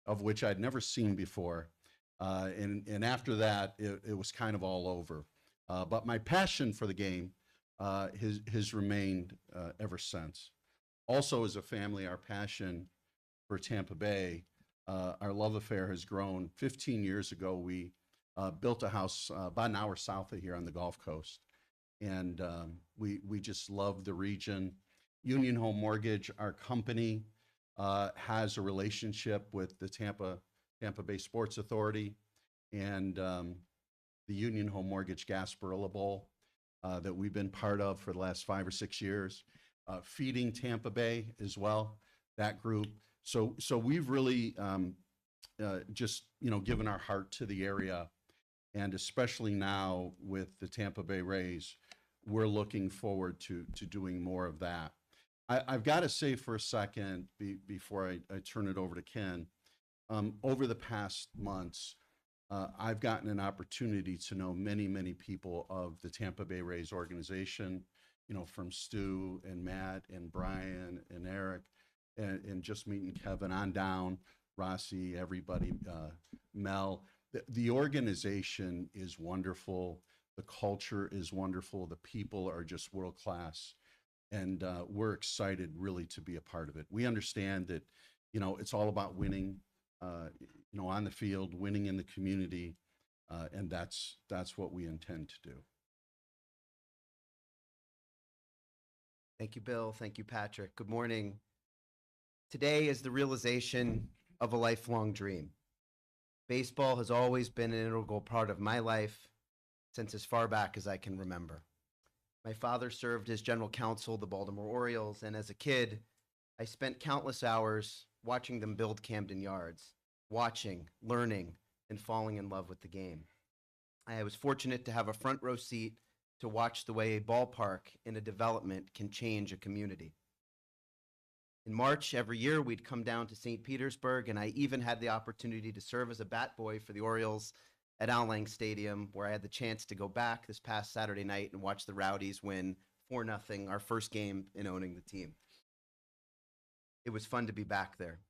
of which I'd never seen before. And after that, it was kind of all over. But my passion for the game has remained ever since. Also, as a family, our passion for Tampa Bay, our love affair has grown. 15 years ago, we built a house about an hour south of here on the Gulf Coast. And we just love the region. Union Home Mortgage, our company, has a relationship with the Tampa Bay Sports Authority and the Union Home Mortgage Gasparilla Bowl that we've been part of for the last 5 or 6 years, feeding Tampa Bay as well, that group. So we've really just given our heart to the area, and especially now with the Tampa Bay Rays, we're looking forward to doing more of that. I've got to say for a second before I turn it over to Ken, over the past months, I've gotten an opportunity to know many, many people of the Tampa Bay Rays organization, from Stu and Matt and Brian and Eric, and just meeting Kevin on down, Rossi, everybody, Mel. The organization is wonderful. The culture is wonderful. The people are just world class. And we're excited really to be a part of it. We understand that, it's all about winning, on the field, winning in the community. And that's what we intend to do. Thank you, Bill. Thank you, Patrick. Good morning. Today is the realization of a lifelong dream. Baseball has always been an integral part of my life since as far back as I can remember. My father served as general counsel of the Baltimore Orioles, and as a kid, I spent countless hours watching them build Camden Yards, watching, learning, and falling in love with the game. I was fortunate to have a front row seat to watch the way a ballpark in a development can change a community. In March every year, we'd come down to St. Petersburg, and I even had the opportunity to serve as a bat boy for the Orioles at Al Lang Stadium, where I had the chance to go back this past Saturday night and watch the Rowdies win 4-0, our first game in owning the team. It was fun to be back there.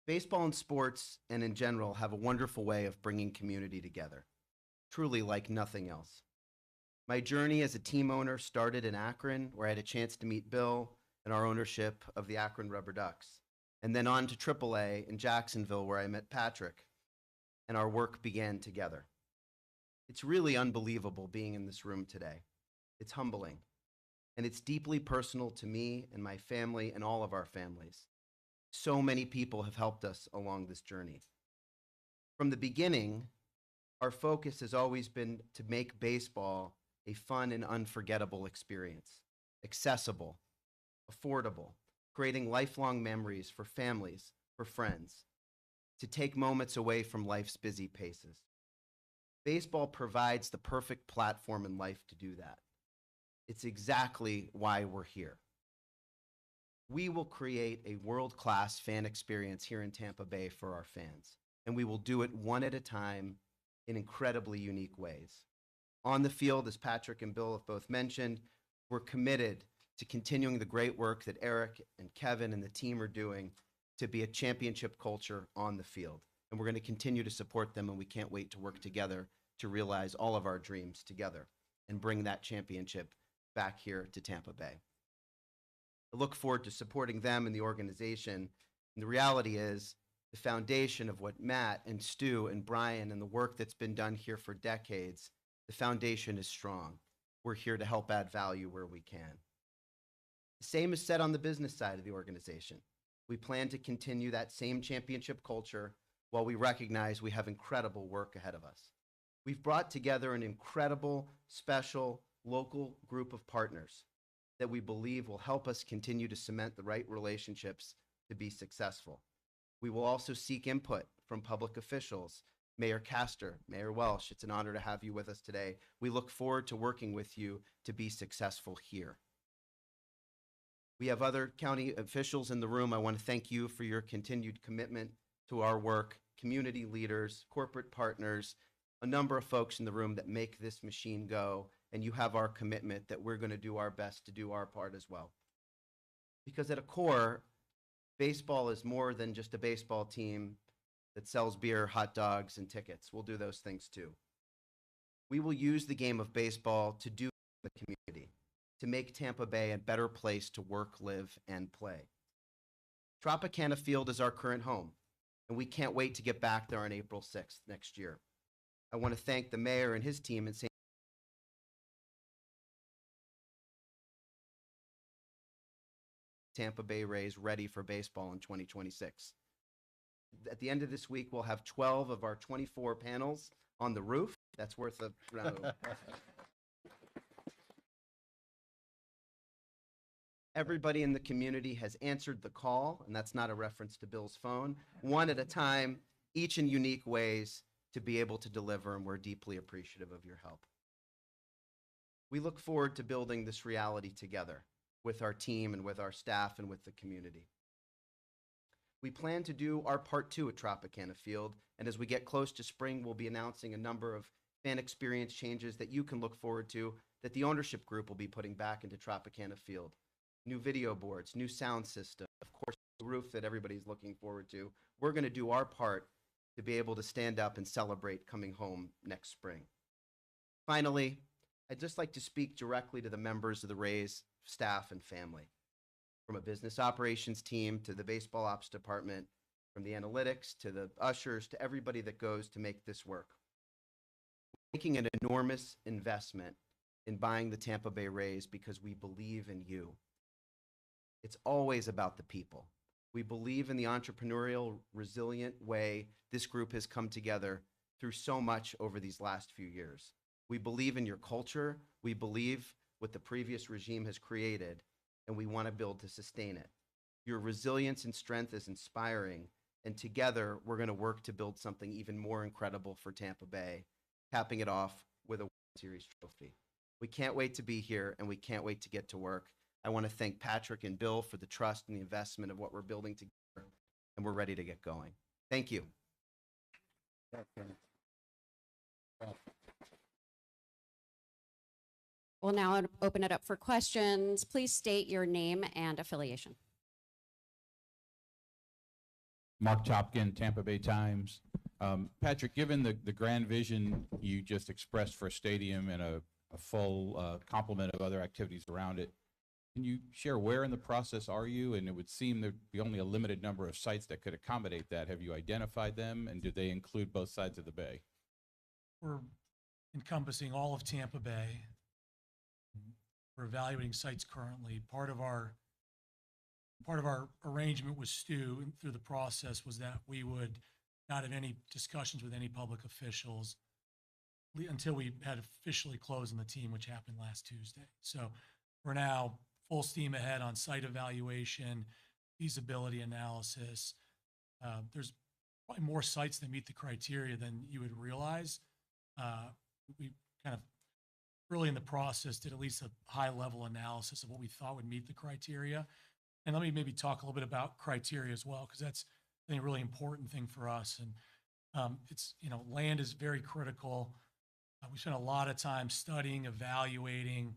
Baseball and sports, and in general, have a wonderful way of bringing community together, truly like nothing else. My journey as a team owner started in Akron, where I had a chance to meet Bill and our ownership of the Akron Rubber Ducks, and then on to AAA in Jacksonville, where I met Patrick, and our work began together. It's really unbelievable being in this room today. It's humbling, and it's deeply personal to me and my family and all of our families. So many people have helped us along this journey. From the beginning, our focus has always been to make baseball a fun and unforgettable experience, accessible, affordable, creating lifelong memories for families, for friends, to take moments away from life's busy paces. Baseball provides the perfect platform in life to do that. It's exactly why we're here. We will create a world-class fan experience here in Tampa Bay for our fans, and we will do it one at a time in incredibly unique ways. On the field, as Patrick and Bill have both mentioned, we're committed to continuing the great work that Eric and Kevin and the team are doing to be a championship culture on the field. And we're going to continue to support them, and we can't wait to work together to realize all of our dreams together and bring that championship back here to Tampa Bay. I look forward to supporting them and the organization. And the reality is, the foundation of what Matt and Stu and Brian and the work that's been done here for decades, the foundation is strong. We're here to help add value where we can. The same is said on the business side of the organization. We plan to continue that same championship culture while we recognize we have incredible work ahead of us. We've brought together an incredible, special, local group of partners that we believe will help us continue to cement the right relationships to be successful. We will also seek input from public officials. Mayor Castor, Mayor Welsh, it's an honor to have you with us today. We look forward to working with you to be successful here. We have other county officials in the room. I want to thank you for your continued commitment to our work, community leaders, corporate partners, a number of folks in the room that make this machine go, and you have our commitment that we're going to do our best to do our part as well. Because at a core, baseball is more than just a baseball team that sells beer, hot dogs, and tickets. We'll do those things too. We will use the game of baseball to do the community, to make Tampa Bay a better place to work, live, and play. Tropicana Field is our current home, and we can't wait to get back there on April 6th next year. I want to thank the mayor and his team in St. Tampa Bay Rays ready for baseball in 2026. At the end of this week, we'll have 12 of our 24 panels on the roof. That's worth a round of applause. Everybody in the community has answered the call, and that's not a reference to Bill's phone, one at a time, each in unique ways to be able to deliver, and we're deeply appreciative of your help. We look forward to building this reality together with our team and with our staff and with the community. We plan to do our part two at Tropicana Field, and as we get close to spring, we'll be announcing a number of fan experience changes that you can look forward to, that the ownership group will be putting back into Tropicana Field. New video boards, new sound system, of course, the roof that everybody's looking forward to. We're going to do our part to be able to stand up and celebrate coming home next spring. Finally, I'd just like to speak directly to the members of the Rays staff and family, from a business operations team to the baseball ops department, from the analytics to the ushers to everybody that goes to make this work. We're making an enormous investment in buying the Tampa Bay Rays because we believe in you. It's always about the people. We believe in the entrepreneurial, resilient way this group has come together through so much over these last few years. We believe in your culture. We believe what the previous regime has created, and we want to build to sustain it. Your resilience and strength is inspiring, and together we're going to work to build something even more incredible for Tampa Bay, capping it off with a World Series trophy. We can't wait to be here, and we can't wait to get to work. I want to thank Patrick and Bill for the trust and the investment of what we're building together, and we're ready to get going. Thank you. We'll now open it up for questions. Please state your name and affiliation. Mark Chopkin, Tampa Bay Times. Patrick, given the grand vision you just expressed for a stadium and a full complement of other activities around it, can you share where in the process are you? And it would seem there'd be only a limited number of sites that could accommodate that. Have you identified them, and do they include both sides of the bay? We're encompassing all of Tampa Bay. We're evaluating sites currently. Part of our arrangement with Stu through the process was that we would not have any discussions with any public officials until we had officially closed on the team, which happened last Tuesday. So we're now full steam ahead on site evaluation, feasibility analysis. There's probably more sites that meet the criteria than you would realize. We kind of early in the process did at least a high level analysis of what we thought would meet the criteria. And let me maybe talk a little bit about criteria as well, because that's I think a really important thing for us. And it's, land is very critical. We spent a lot of time studying, evaluating,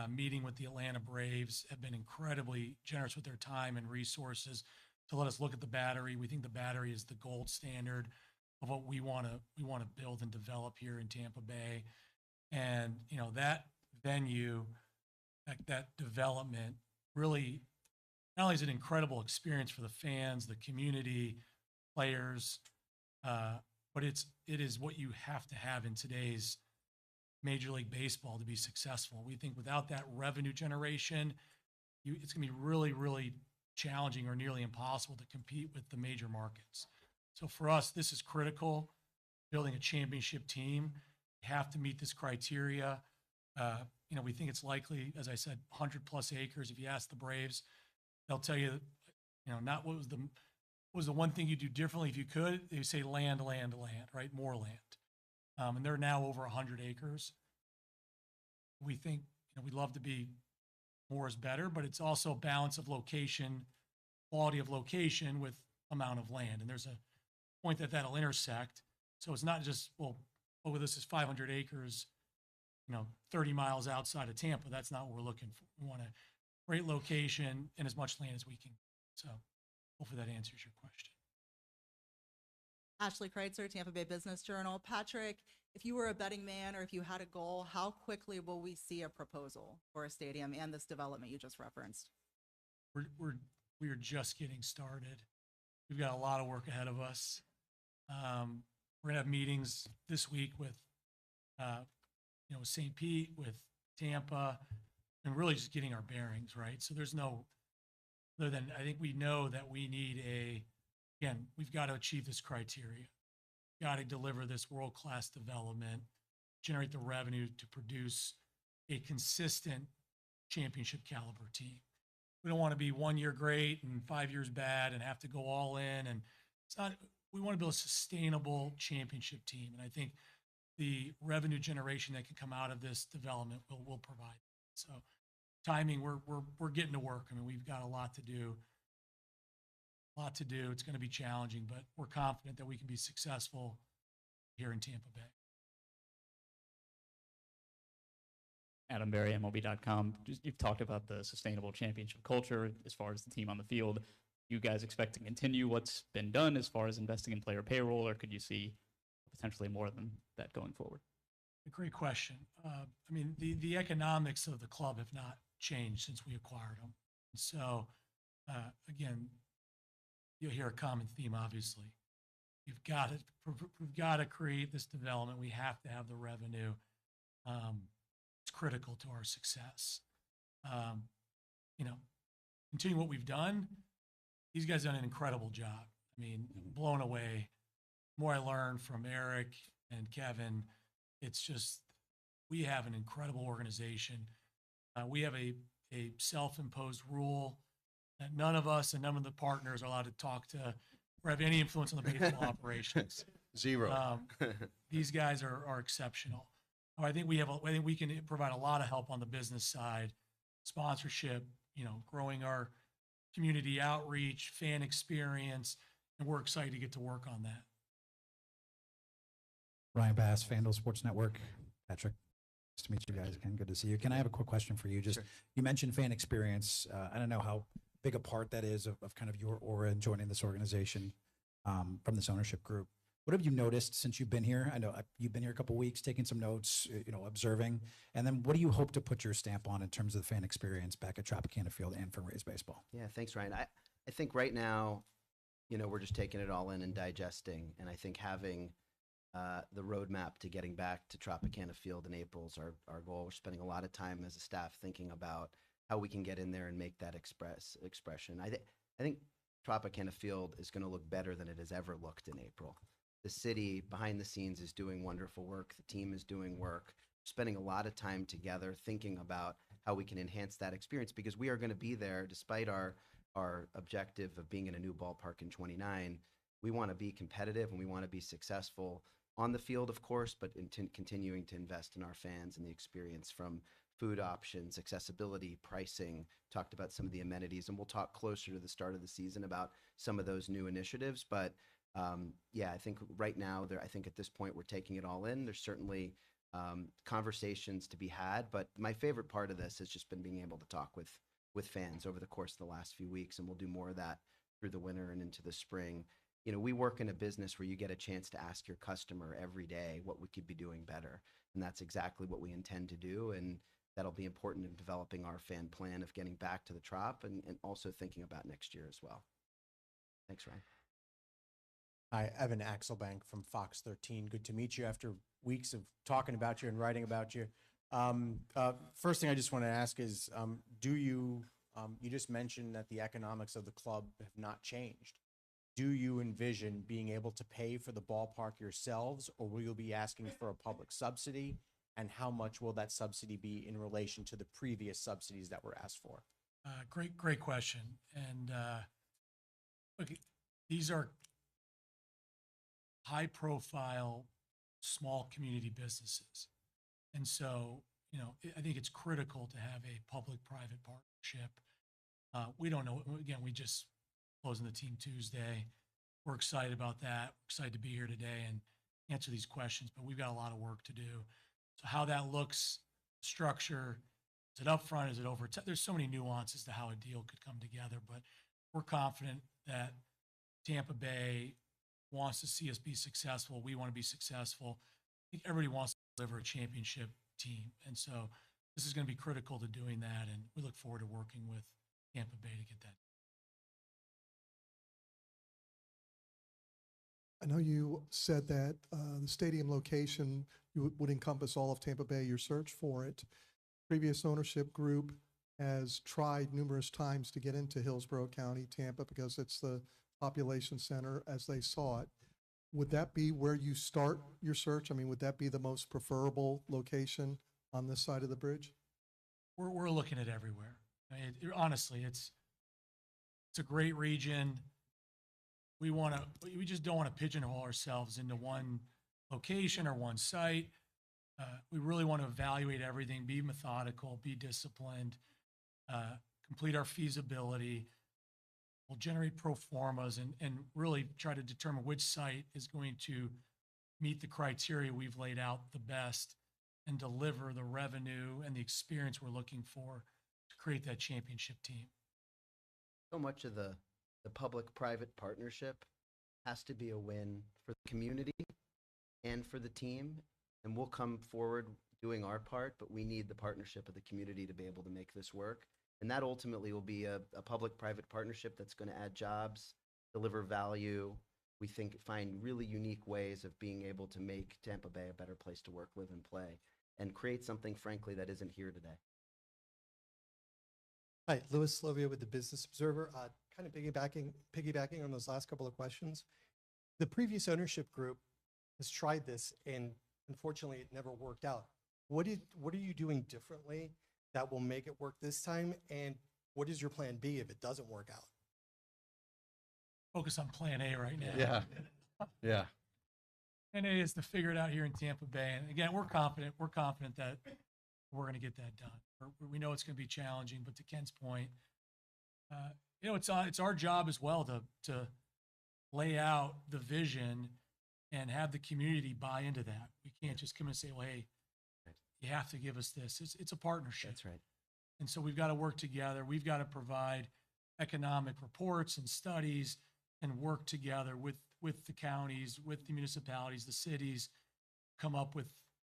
meeting with the Atlanta Braves, have been incredibly generous with their time and resources to let us look at the Battery. We think the Battery is the gold standard of what we want to build and develop here in Tampa Bay. And that venue, that development, really not only is it an incredible experience for the fans, the community, players, but it is what you have to have in today's Major League Baseball to be successful. We think without that revenue generation, it's going to be really, really challenging or nearly impossible to compete with the major markets. So for us, this is critical. Building a championship team, you have to meet this criteria. We think it's likely, as I said, 100+ acres. If you ask the Braves, they'll tell you, not what was the one thing you do differently if you could. They say land, right? More land. And they're now over 100 acres. We think, we'd love to be more is better, but it's also a balance of location, quality of location with amount of land. And there's a point that'll intersect. So it's not just, this is 500 acres, 30 miles outside of Tampa. That's not what we're looking for. We want a great location and as much land as we can. So hopefully that answers your question. Ashley Kreitzer, Tampa Bay Business Journal. Patrick, if you were a betting man or if you had a goal, how quickly will we see a proposal for a stadium and this development you just referenced? We are just getting started. We've got a lot of work ahead of us. We're gonna have meetings this week with, St. Pete, with Tampa, and really just getting our bearings, right? So there's no, other than I think we know that we need again, we've got to achieve this criteria. Got to deliver this world-class development, generate the revenue to produce a consistent championship caliber team. We don't want to be 1 year great and 5 years bad and have to go all in. And it's not, we want to build a sustainable championship team. And I think the revenue generation that can come out of this development will provide. So timing, we're getting to work. I mean, we've got a lot to do. It's going to be challenging, but we're confident that we can be successful here in Tampa Bay. Adam Berry, MLB.com. You've talked about the sustainable championship culture as far as the team on the field. You guys expect to continue what's been done as far as investing in player payroll, or could you see potentially more than that going forward? A great question. I mean, the economics of the club have not changed since we acquired them. So, again, you'll hear a common theme, obviously. We've got to create this development. We have to have the revenue. It's critical to our success. Continue what we've done. These guys done an incredible job. I mean, blown away. The more I learned from Eric and Kevin, it's just, we have an incredible organization. We have a self-imposed rule that none of us and none of the partners are allowed to talk to or have any influence on the baseball operations. Zero. These guys are exceptional. I think we can provide a lot of help on the business side, sponsorship, growing our community outreach, fan experience, and we're excited to get to work on that. Ryan Bass, FanDuel Sports Network. Patrick, nice to meet you guys again. Good to see you. Can I have a quick question for you? Just Sure. You mentioned fan experience. I don't know how big a part that is of kind of your aura in joining this organization from this ownership group. What have you noticed since you've been here? I know you've been here a couple of weeks, taking some notes, observing. And then what do you hope to put your stamp on in terms of the fan experience back at Tropicana Field and for Rays baseball? Yeah, thanks, Ryan. I think right now, we're just taking it all in and digesting. And I think having the roadmap to getting back to Tropicana Field in April is our goal. We're spending a lot of time as a staff thinking about how we can get in there and make that expression. I think Tropicana Field is going to look better than it has ever looked in April. The city behind the scenes is doing wonderful work. The team is doing work, spending a lot of time together thinking about how we can enhance that experience, because we are going to be there despite our objective of being in a new ballpark in 29. We want to be competitive and we want to be successful on the field, of course, but continuing to invest in our fans and the experience, from food options, accessibility, pricing, talked about some of the amenities, and we'll talk closer to the start of the season about some of those new initiatives. But I think right now, I think at this point, we're taking it all in. There's certainly conversations to be had, but my favorite part of this has just been being able to talk with fans over the course of the last few weeks, and we'll do more of that through the winter and into the spring. We work in a business where you get a chance to ask your customer every day what we could be doing better, and that's exactly what we intend to do, and that'll be important in developing our fan plan of getting back to the Trop and also thinking about next year as well. Thanks, Ryan. Hi, Evan Axelbank from Fox 13. Good to meet you after weeks of talking about you and writing about you. First thing I just want to ask is, you just mentioned that the economics of the club have not changed. Do you envision being able to pay for the ballpark yourselves, or will you be asking for a public subsidy? And how much will that subsidy be in relation to the previous subsidies that were asked for? Great question. And look, these are high-profile, small community businesses. And so, I think it's critical to have a public-private partnership. We don't know. Again, we just closing the team Tuesday. We're excited about that. We're excited to be here today and answer these questions, but we've got a lot of work to do. So how that looks, structure, is it upfront? Is it over? There's so many nuances to how a deal could come together, but we're confident that Tampa Bay wants to see us be successful. We want to be successful. I think everybody wants to deliver a championship team. And so this is going to be critical to doing that. And we look forward to working with Tampa Bay to get that. I know you said that the stadium location would encompass all of Tampa Bay, your search for it. Previous ownership group has tried numerous times to get into Hillsborough County, Tampa, because it's the population center as they saw it. Would that be where you start your search? I mean, would that be the most preferable location on this side of the bridge? We're looking at everywhere. I mean, honestly, it's a great region. We just don't want to pigeonhole ourselves into one location or one site. We really want to evaluate everything, be methodical, be disciplined, complete our feasibility. We'll generate pro formas and really try to determine which site is going to meet the criteria we've laid out the best and deliver the revenue and the experience we're looking for to create that championship team. So much of the public-private partnership has to be a win for the community and for the team. And we'll come forward doing our part, but we need the partnership of the community to be able to make this work. And that ultimately will be a public-private partnership that's going to add jobs, deliver value. We think find really unique ways of being able to make Tampa Bay a better place to work, live, and play, and create something, frankly, that isn't here today. Hi, Louis Slovia with the Business Observer. Kind of piggybacking on those last couple of questions. The previous ownership group has tried this, and unfortunately, it never worked out. What are you doing differently that will make it work this time? And what is your plan B if it doesn't work out? Focus on plan A right now. Yeah. Yeah. Plan A is to figure it out here in Tampa Bay. And again, we're confident that we're going to get that done. We know it's going to be challenging, but to Ken's point, it's our job as well to lay out the vision and have the community buy into that. We can't just come and say, well, hey, you have to give us this. It's a partnership. That's right. And so we've got to work together. We've got to provide economic reports and studies and work together with the counties, with the municipalities, the cities, come up with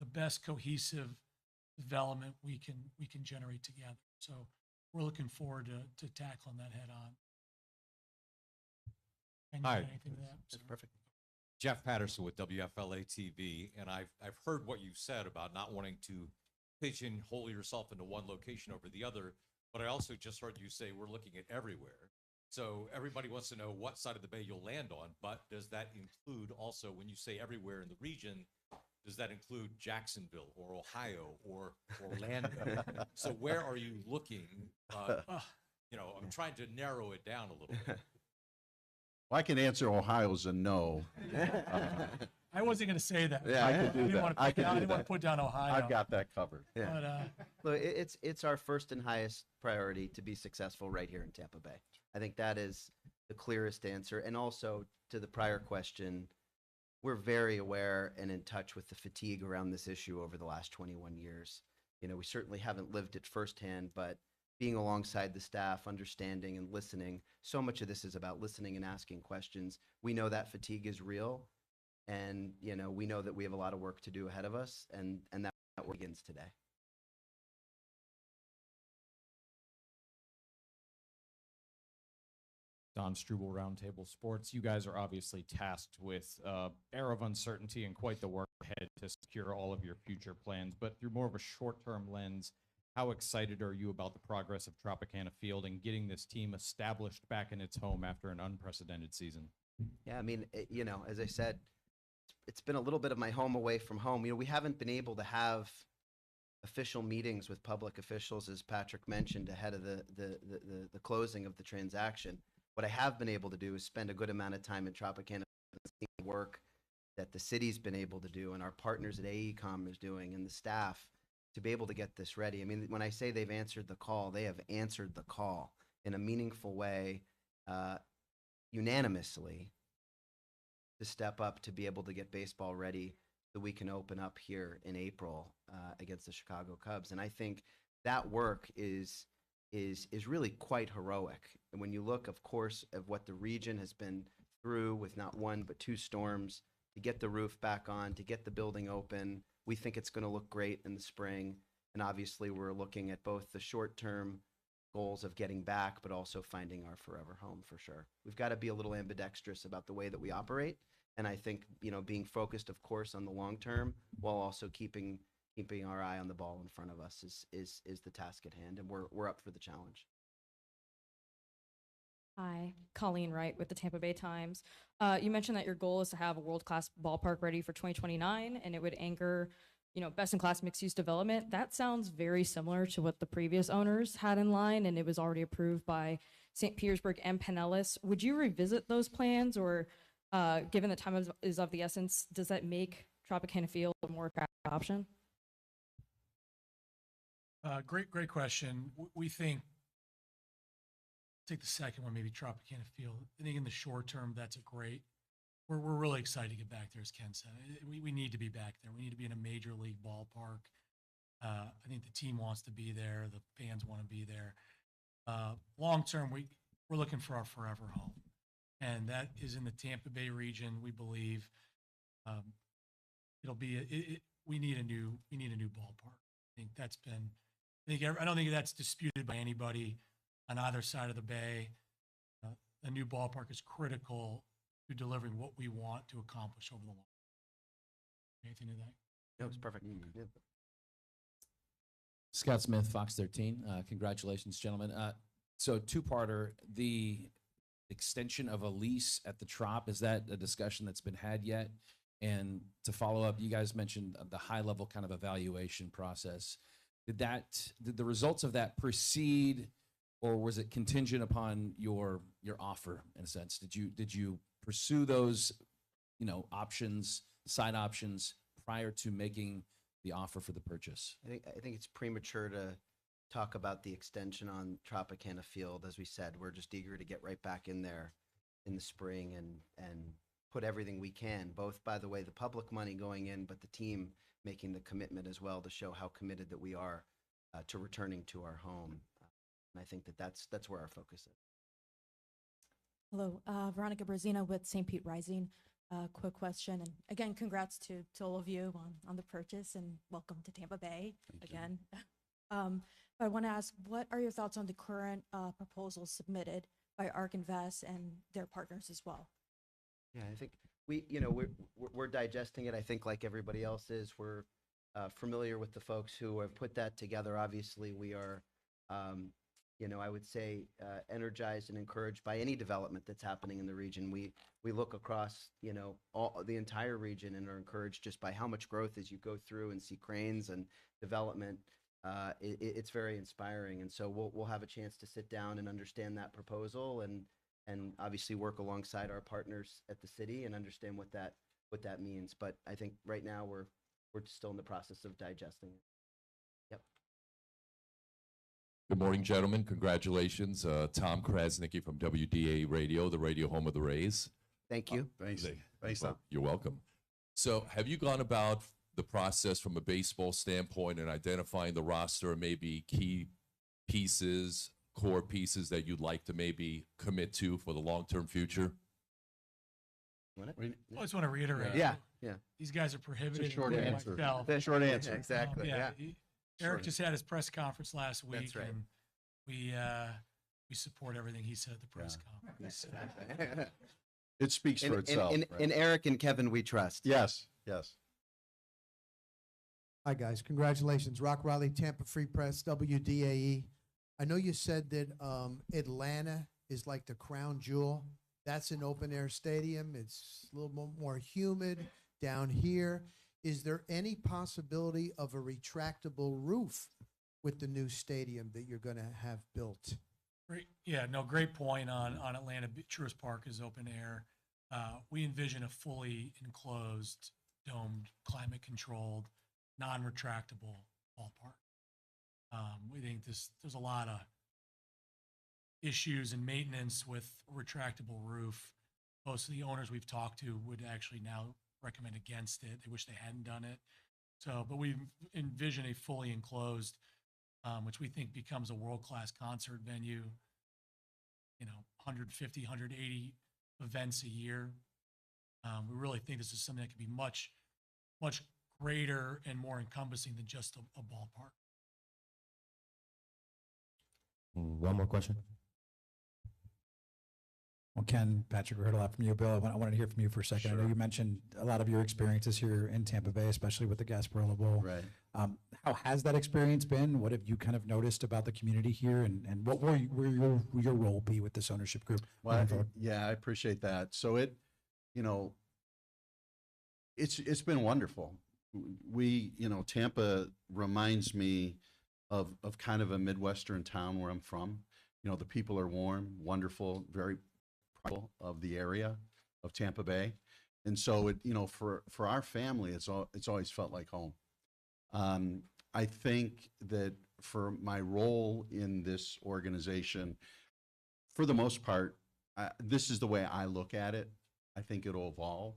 the best cohesive development we can generate together. So we're looking forward to tackling that head on. And you Hi. got anything to that? That's perfect. Jeff Patterson with WFLA TV, and I've heard what you said about not wanting to pigeonhole yourself into one location over the other, but I also just heard you say we're looking at everywhere. So everybody wants to know what side of the bay you'll land on, but does that include also, when you say everywhere in the region, does that include Jacksonville or Ohio or Orlando? So where are you looking? I'm trying to narrow it down a little bit. Well, I can answer Ohio's a no. I wasn't going to say that. Yeah, I could do that. I didn't want to put down Ohio. I've got that covered. Yeah. But Look, it's our first and highest priority to be successful right here in Tampa Bay. I think that is the clearest answer. And also to the prior question, we're very aware and in touch with the fatigue around this issue over the last 21 years. We certainly haven't lived it firsthand, but being alongside the staff, understanding and listening, so much of this is about listening and asking questions. We know that fatigue is real, and we know that we have a lot of work to do ahead of us, and that work begins today. Don Struble, Roundtable Sports. You guys are obviously tasked with era of uncertainty and quite the work ahead to secure all of your future plans. But through more of a short-term lens, how excited are you about the progress of Tropicana Field and getting this team established back in its home after an unprecedented season? Yeah, I mean, as I said, it's been a little bit of my home away from home. We haven't been able to have official meetings with public officials, as Patrick mentioned, ahead of the closing of the transaction. What I have been able to do is spend a good amount of time in Tropicana, seeing the work that the city's been able to do and our partners at AECOM is doing and the staff to be able to get this ready. I mean, when I say they've answered the call, they have answered the call in a meaningful way, unanimously, to step up to be able to get baseball ready so we can open up here in April against the Chicago Cubs. And I think that work is really quite heroic. And when you look, of course, of what the region has been through with not one but two storms to get the roof back on, to get the building open. We think it's going to look great in the spring. And obviously, we're looking at both the short-term goals of getting back, but also finding our forever home for sure. We've got to be a little ambidextrous about the way that we operate. And I think, being focused, of course, on the long term while also keeping our eye on the ball in front of us is the task at hand. And we're up for the challenge. Hi, Colleen Wright with the Tampa Bay Times. You mentioned that your goal is to have a world-class ballpark ready for 2029, and it would anchor, best-in-class mixed-use development. That sounds very similar to what the previous owners had in line, and it was already approved by St. Petersburg and Pinellas. Would you revisit those plans, or given the time is of the essence, does that make Tropicana Field a more attractive option? Great question. We think, take the second one, maybe Tropicana Field. I think in the short term, that's a great. We're really excited to get back there, as Ken said. We need to be back there. We need to be in a major league ballpark. I think the team wants to be there. The fans want to be there. Long term, we're looking for our forever home, and that is in the Tampa Bay region. We believe it'll be. We need a new ballpark. I think that's been. I don't think that's disputed by anybody on either side of the bay. A new ballpark is critical to delivering what we want to accomplish over the long term. Anything to that? No, it's perfect. Yeah. Scott Smith, Fox 13. Congratulations, gentlemen. So two-parter, the extension of a lease at the Trop, is that a discussion that's been had yet? And to follow up, you guys mentioned the high-level kind of evaluation process. Did the results of that precede, or was it contingent upon your offer in a sense? Did you pursue those, options, side options prior to making the offer for the purchase? I think it's premature to talk about the extension on Tropicana Field. As we said, we're just eager to get right back in there in the spring and put everything we can, both, by the way, the public money going in, but the team making the commitment as well to show how committed that we are to returning to our home. And I think that's where our focus is. Hello, Veronica Brazina with St. Pete Rising. Quick question, and again, congrats to all of you on the purchase, and welcome to Tampa Bay again. But I want to ask, what are your thoughts on the current proposals submitted by ARK Invest and their partners as well? Yeah, I think we're digesting it. I think like everybody else is, we're familiar with the folks who have put that together. Obviously, we are, I would say, energized and encouraged by any development that's happening in the region. We look across, the entire region and are encouraged just by how much growth as you go through and see cranes and development. It's very inspiring, and so we'll have a chance to sit down and understand that proposal and obviously work alongside our partners at the city and understand what that means. But I think right now we're still in the process of digesting it. Yep. Good morning, gentlemen. Congratulations. Tom Krasnicki from WDA Radio, the radio home of the Rays. Thank you. Thanks, Tom. You're welcome. So have you gone about the process from a baseball standpoint and identifying the roster and maybe key pieces, core pieces that you'd like to maybe commit to for the long-term future? I just want to reiterate. Yeah. These guys are prohibited. It's a short answer. The short answer. Exactly. Eric just had his press conference last week, That's right. and we support everything he said at the press conference. It speaks for itself. In Eric and Kevin, we trust. Yes. Hi, guys. Congratulations. Rock Riley, Tampa Free Press, WDAE. I know you said that Atlanta is like the crown jewel. That's an open-air stadium. It's a little more humid down here. Is there any possibility of a retractable roof with the new stadium that you're going to have built? Great point on Atlanta. Truist Park is open air. We envision a fully enclosed, domed, climate-controlled, non-retractable ballpark. We think there's a lot of issues and maintenance with a retractable roof. Most of the owners we've talked to would actually now recommend against it. They wish they hadn't done it. But we envision a fully enclosed, which we think becomes a world-class concert venue. 150, 180 events a year. We really think this is something that could be much, much greater and more encompassing than just a ballpark. One more question. Well, Ken, Patrick, we heard a lot from you. Bill, I wanted to hear from you for a second. I know you mentioned a lot of your experiences here in Tampa Bay, especially with the Gasparilla Bowl. Right. How has that experience been? What have you kind of noticed about the community here, and what will your role be with this ownership group? Well, yeah, I appreciate that. So it's been wonderful. Tampa reminds me of kind of a Midwestern town where I'm from. The people are warm, wonderful, very proud of the area of Tampa Bay. And so for our family, it's always felt like home. I think that for my role in this organization, for the most part, this is the way I look at it. I think it'll evolve.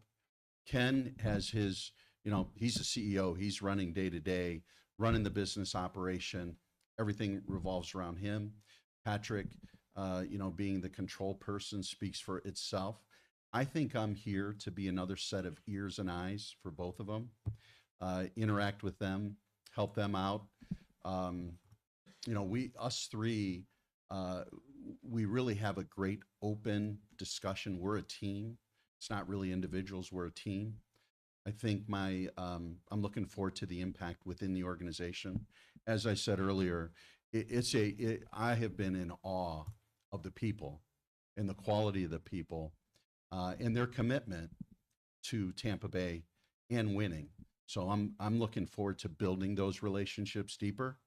Ken has his, he's a CEO. He's running day to day, running the business operation. Everything revolves around him. Patrick, being the control person, speaks for itself. I think I'm here to be another set of ears and eyes for both of them, interact with them, help them out. Us three, we really have a great open discussion. We're a team. It's not really individuals. We're a team. I think I'm looking forward to the impact within the organization. As I said earlier, I have been in awe of the people and the quality of the people and their commitment to Tampa Bay and winning. So I'm looking forward to building those relationships deeper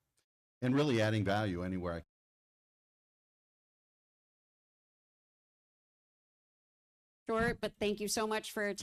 and really adding value anywhere I can. Short, but thank you so much for